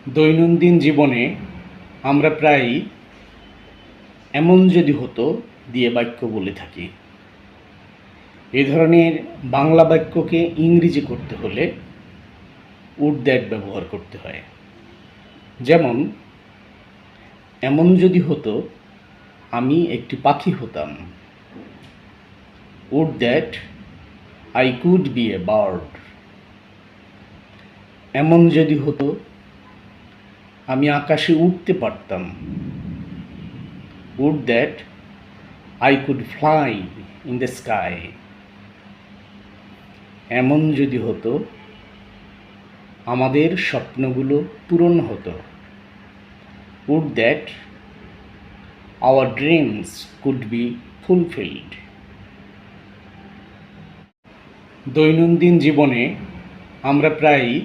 দৈনন্দিন জীবনে আমরা প্রায়ই এমন যদি হতো দিয়ে বাক্য বলে থাকি। এ ধরনের বাংলা বাক্যকে ইংরেজি করতে হলে উড দ্যাট ব্যবহার করতে হয়। যেমন, এমন যদি হতো আমি একটি পাখি হতাম। Would that I could be a bird. এমন যদি হতো আমি আকাশে উড়তে পারতাম। Would that I could fly in the sky. এমন যদি হতো আমাদের স্বপ্নগুলো পূরণ হতো। Would that our dreams could be fulfilled. দৈনন্দিন জীবনে আমরা প্রায়ই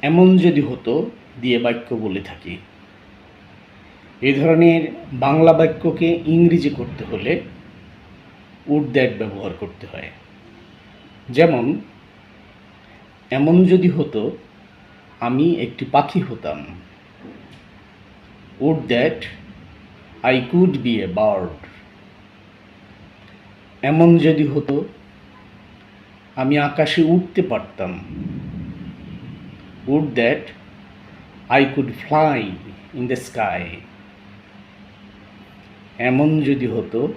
এমন যদি হতো দিয়ে বাক্য বলে থাকি। এ ধরনের বাংলা বাক্যকে ইংরেজি করতে হলে উড দ্যাট ব্যবহার করতে হয়। যেমন, এমন যদি হতো আমি একটি পাখি হতাম। Would that I could be a bird. এমন যদি হতো আমি আকাশে উড়তে পারতাম। Would that I could fly in the sky. এমন যদি হতো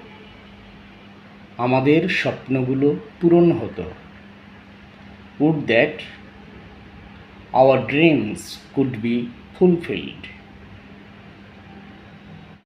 আমাদের স্বপ্নগুলো পূরণ হতো। Would that our dreams could be fulfilled.